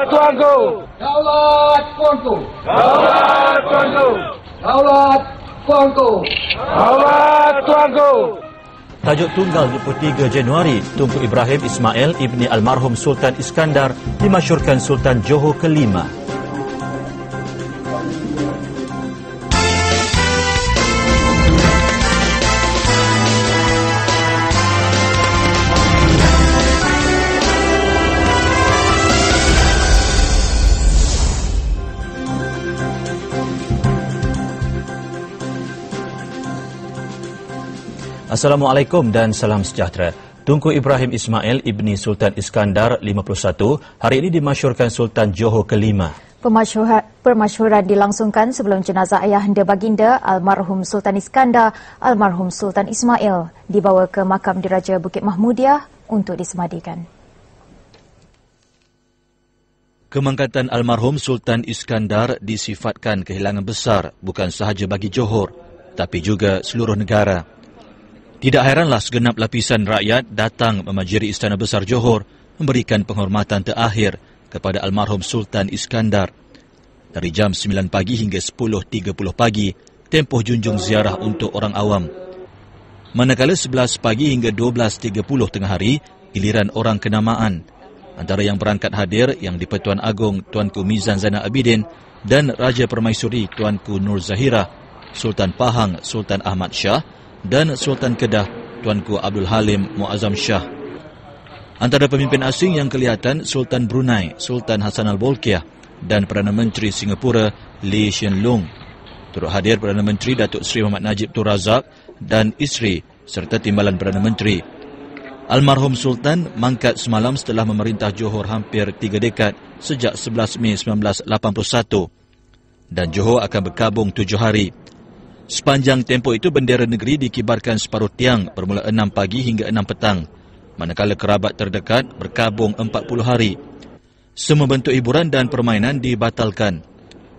Tuanku. Daulat Tuanku. Daulat Tuanku. Daulat Tuanku. Daulat Tuanku. Tajuk tunggal 23 Januari, Tunku Ibrahim Ismail ibni almarhum Sultan Iskandar dimasyhurkan Sultan Johor kelima. Assalamualaikum dan salam sejahtera. Tunku Ibrahim Ismail ibni Sultan Iskandar 51 hari ini dimasyhurkan Sultan Johor kelima. Permasyhuran dilangsungkan sebelum jenazah ayahanda baginda almarhum Sultan Iskandar, almarhum Sultan Ismail dibawa ke makam Diraja Bukit Mahmudiyah untuk disemadikan. Kemangkatan almarhum Sultan Iskandar disifatkan kehilangan besar bukan sahaja bagi Johor, tapi juga seluruh negara. Tidak heranlah segenap lapisan rakyat datang memajiri Istana Besar Johor memberikan penghormatan terakhir kepada almarhum Sultan Iskandar. Dari jam 9 pagi hingga 10.30 pagi, tempoh junjung ziarah untuk orang awam. Manakala 11 pagi hingga 12.30 tengah hari, giliran orang kenamaan. Antara yang berangkat hadir yang di-Pertuan Agong Tuanku Mizan Zainal Abidin dan Raja Permaisuri Tuanku Nur Zahirah, Sultan Pahang Sultan Ahmad Shah dan Sultan Kedah Tuanku Abdul Halim Muazzam Shah. Antara pemimpin asing yang kelihatan Sultan Brunei Sultan Hassan Al-Bolkiah dan Perdana Menteri Singapura Lee Hsien Loong. Turut hadir Perdana Menteri Datuk Seri Muhammad Najib Tun Razak dan isteri serta timbalan Perdana Menteri. Almarhum Sultan mangkat semalam setelah memerintah Johor hampir 3 dekad sejak 11 Mei 1981 dan Johor akan berkabung 7 hari. Sepanjang tempoh itu bendera negeri dikibarkan separuh tiang bermula 6 pagi hingga 6 petang, manakala kerabat terdekat berkabung 40 hari. Semua bentuk hiburan dan permainan dibatalkan.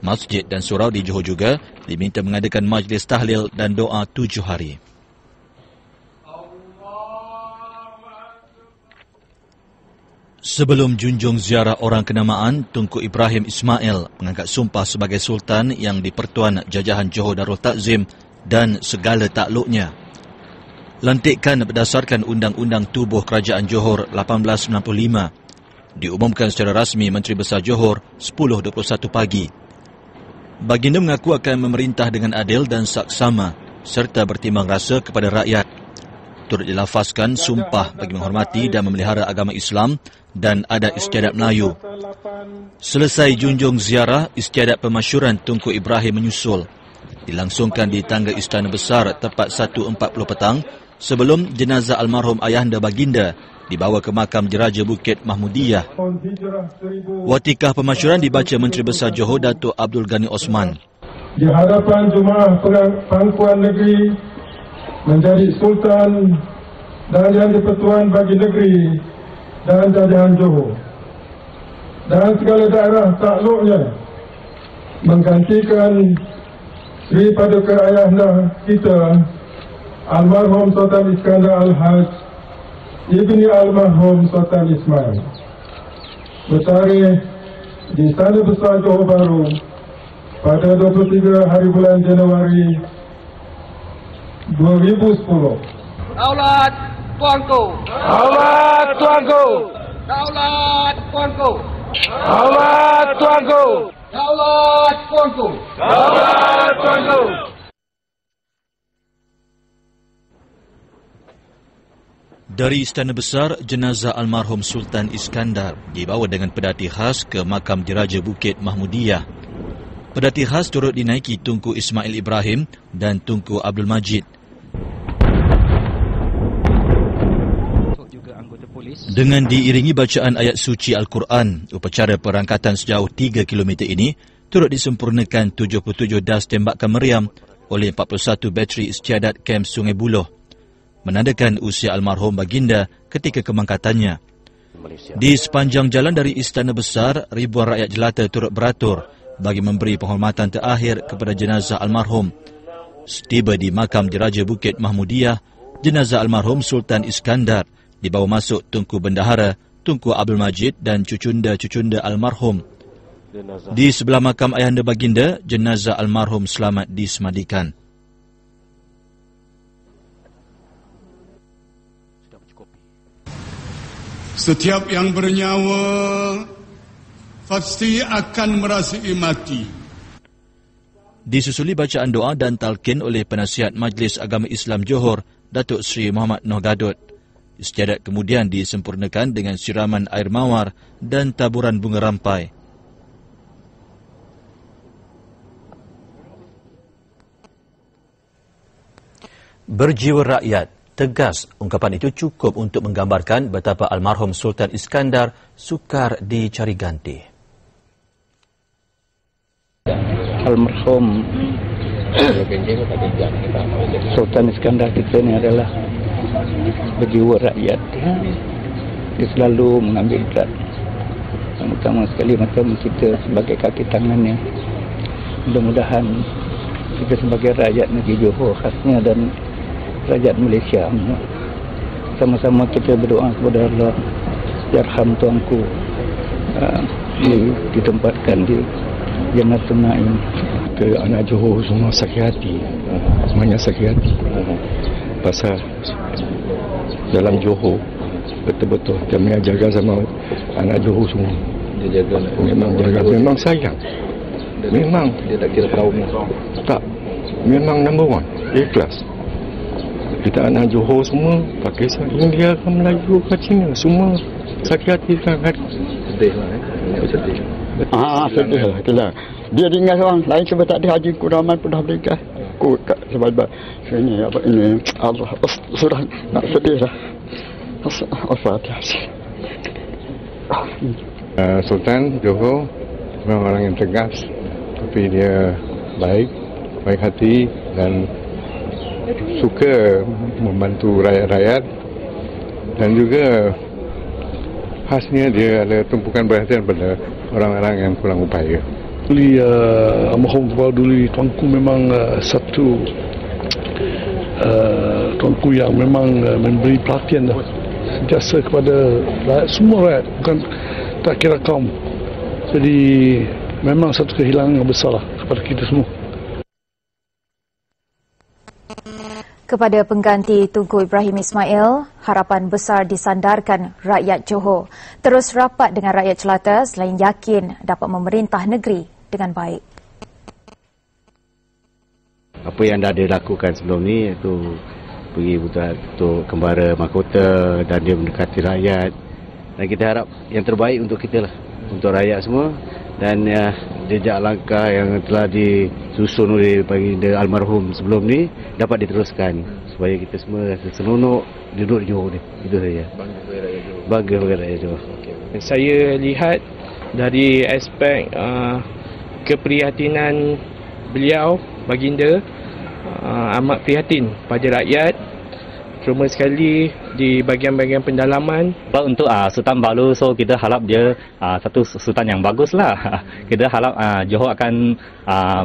Masjid dan surau di Johor juga diminta mengadakan majlis tahlil dan doa 7 hari. Sebelum junjung ziarah orang kenamaan, Tunku Ibrahim Ismail mengangkat sumpah sebagai Sultan yang di-Pertuan Jajahan Johor Darul Takzim dan segala takluknya. Lantikan berdasarkan Undang-Undang Tubuh Kerajaan Johor 1895. Diumumkan secara rasmi Menteri Besar Johor 10.21 pagi. Baginda mengaku akan memerintah dengan adil dan saksama serta bertimbang rasa kepada rakyat. Turut dilafazkan sumpah bagi menghormati dan memelihara agama Islam dan adat istiadat Melayu. Selesai junjung ziarah, istiadat pemasyhuran Tunku Ibrahim menyusul. Dilangsungkan di tangga Istana Besar tepat 1.40 petang sebelum jenazah almarhum ayahanda baginda dibawa ke makam Diraja Bukit Mahmudiyah. Watikah pemasyhuran dibaca Menteri Besar Johor Datuk Abdul Ghani Osman. Di hadapan jemaah pangkuan negeri menjadi Sultan dan yang di-Pertuan bagi negeri dan jajahan Johor dan segala daerah takluknya, menggantikan Sri Paduka Ayahanda kita almarhum Sultan Iskandar Al-Haj ibni almarhum Sultan Ismail bertarikh di Istana Besar Johor Bahru pada 23 hari bulan Januari 2010. Daulat Tuanku. Daulat Tuanku. Daulat Tuanku. Daulat Tuanku. Daulat Tuanku. Daulat Tuanku. Dari Istana Besar, jenazah almarhum Sultan Iskandar dibawa dengan pedati khas ke makam Diraja Bukit Mahmudiyah. Pedati khas turut dinaiki Tunku Ismail Ibrahim dan Tunku Abdul Majid. Dengan diiringi bacaan ayat suci Al-Quran, upacara perangkatan sejauh 3 km ini turut disempurnakan 77 das tembakan meriam oleh 41 bateri istiadat kem Sungai Buloh, menandakan usia almarhum baginda ketika kemangkatannya. Di sepanjang jalan dari Istana Besar, ribuan rakyat jelata turut beratur bagi memberi penghormatan terakhir kepada jenazah almarhum. Setiba di makam Diraja Bukit Mahmudiyah, jenazah almarhum Sultan Iskandar dibawa masuk Tunku Bendahara Tunku Abdul Majid dan cucunda-cucunda almarhum. Di sebelah makam ayahanda baginda, jenazah almarhum selamat disemadikan. Setiap yang bernyawa pasti akan merasai mati. Disusuli bacaan doa dan talqin oleh penasihat Majlis Agama Islam Johor, Datuk Seri Muhammad Noh Gadot. Istiadat kemudian disempurnakan dengan siraman air mawar dan taburan bunga rampai. Berjiwa rakyat, tegas ungkapan itu cukup untuk menggambarkan betapa almarhum Sultan Iskandar sukar dicari ganti. Almarhum Sultan Iskandar kita ni adalah berjiwa rakyat. Dia selalu mengambil berat. Terutama sekali macam kita sebagai kaki tangannya. Mudah-mudahan kita sebagai rakyat negeri Johor khasnya dan rakyat Malaysia sama-sama kita berdoa kepada Allah, yarham tuanku ditempatkan di Jannatul Naim. Ke anak Johor semua sakit hati, semuanya sakit hati. Pasal dalam Johor betul-betul kami jaga sama anak Johor semua. Dia jaga, memang jaga, memang sayang. Memang dia tak kira kaum tak, memang number one, ikhlas. Kita anak Johor semua pakai India ke Melayu ke Cina, semua sakit hati sangat. Sedih lah sedih. Sedih lah itulah. Dia tinggal orang lain sebab tak ada haji kuraman pun dah berikan. Ku sebab sini apa ini Allah sudah nak sedih lah. Al-Fatihah. Sultan Johor memang orang yang tegas, tapi dia baik hati dan suka membantu rakyat-rakyat, dan juga khasnya dia ada tumpukan perhatian pada orang-orang yang kurang upaya. Almarhum Duli tuanku memang satu tuanku yang memang memberi perhatian sentiasa kepada rakyat, semua rakyat, bukan tak kira kaum. Jadi memang satu kehilangan yang besar lah kepada kita semua. Kepada pengganti Tunku Ibrahim Ismail, harapan besar disandarkan rakyat Johor terus rapat dengan rakyat jelata selain yakin dapat memerintah negeri dengan baik. Apa yang dah dilakukan sebelum ni iaitu pergi untuk kembara mahkota dan dia mendekati rakyat, dan kita harap yang terbaik untuk kita lah, untuk rakyat semua, dan jejak langkah yang telah disusun oleh baginda almarhum sebelum ni dapat diteruskan supaya kita semua seronok duduk di Johor ni. Itu saja. Bangga rakyat Johor. Saya lihat dari aspek keprihatinan beliau, baginda, amat prihatin pada rakyat, terutama sekali di bahagian-bahagian pendalaman. Untuk Sultan baru, so kita harap dia satu sultan yang bagus lah. Kita harap Johor akan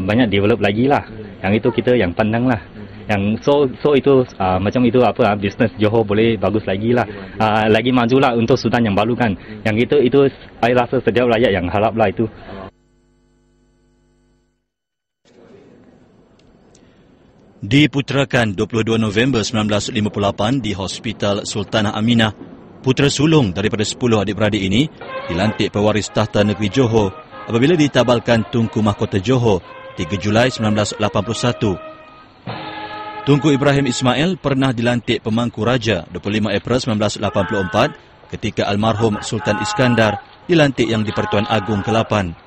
banyak develop lagi lah. Yang itu kita yang pandang lah. Yang so itu macam itu apa bisnes Johor boleh bagus lagi lah. Lagi maju lah untuk sultan yang baru kan. Yang itu saya rasa setiap rakyat yang harap lah itu. Diputerakan 22 November 1958 di Hospital Sultanah Aminah, putera sulung daripada 10 adik-beradik ini dilantik pewaris tahta negeri Johor apabila ditabalkan Tunku Mahkota Johor 3 Julai 1981. Tunku Ibrahim Ismail pernah dilantik pemangku raja 25 April 1984 ketika almarhum Sultan Iskandar dilantik yang di-Pertuan Agong ke-8.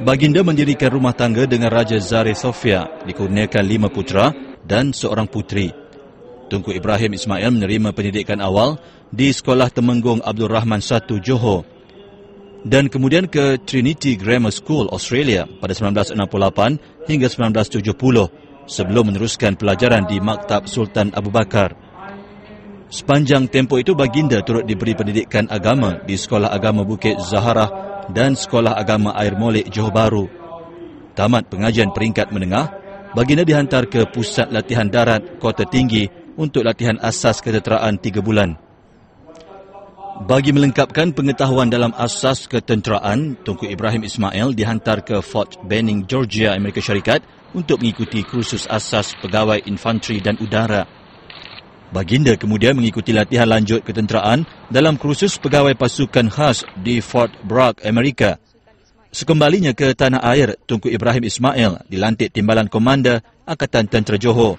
Baginda mendirikan rumah tangga dengan Raja Zahir Sofia, dikurniakan 5 putera dan seorang puteri. Tunku Ibrahim Ismail menerima pendidikan awal di Sekolah Temenggung Abdul Rahman I, Johor, dan kemudian ke Trinity Grammar School, Australia pada 1968 hingga 1970 sebelum meneruskan pelajaran di Maktab Sultan Abu Bakar. Sepanjang tempoh itu baginda turut diberi pendidikan agama di Sekolah Agama Bukit Zaharah dan Sekolah Agama Air Molek Johor Bahru. Tamat pengajian peringkat menengah, baginda dihantar ke Pusat Latihan Darat Kota Tinggi untuk latihan asas ketenteraan 3 bulan. Bagi melengkapkan pengetahuan dalam asas ketenteraan, Tunku Ibrahim Ismail dihantar ke Fort Benning, Georgia, Amerika Syarikat untuk mengikuti kursus asas pegawai infanteri dan udara. Baginda kemudian mengikuti latihan lanjut ketenteraan dalam kursus pegawai pasukan khas di Fort Bragg, Amerika. Sekembalinya ke tanah air, Tunku Ibrahim Ismail dilantik Timbalan Komander Angkatan Tentera Johor.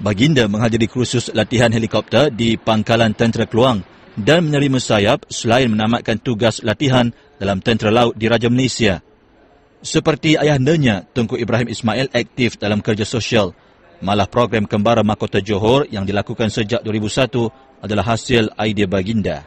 Baginda menghadiri kursus latihan helikopter di Pangkalan Tentera Keluang dan menerima sayap selain menamatkan tugas latihan dalam Tentera Laut di Raja Malaysia. Seperti ayahandanya, Tunku Ibrahim Ismail aktif dalam kerja sosial. Malah program Kembara Mahkota Johor yang dilakukan sejak 2001 adalah hasil idea baginda.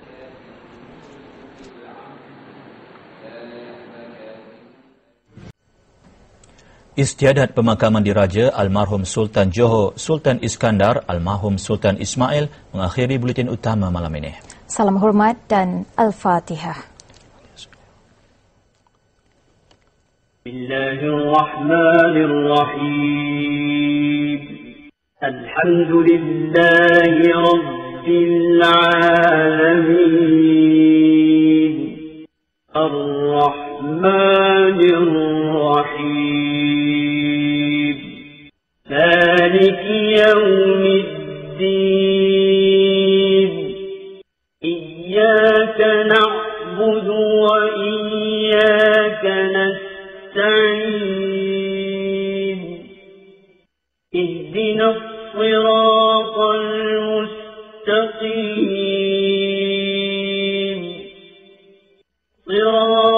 Istiadat pemakaman diraja Almarhum Sultan Johor Sultan Iskandar Almarhum Sultan Ismail mengakhiri buletin utama malam ini. Salam hormat dan Al-Fatihah. Bismillahirrahmanirrahim. Alhamdulillahi Rabbil Alamin. Ar-Rahmanir-Rahim. Maliki Yawmiddin. Iyyaka na'budu wa iyyaka nasta'in. Ihdinas siratal mustaqim. صراط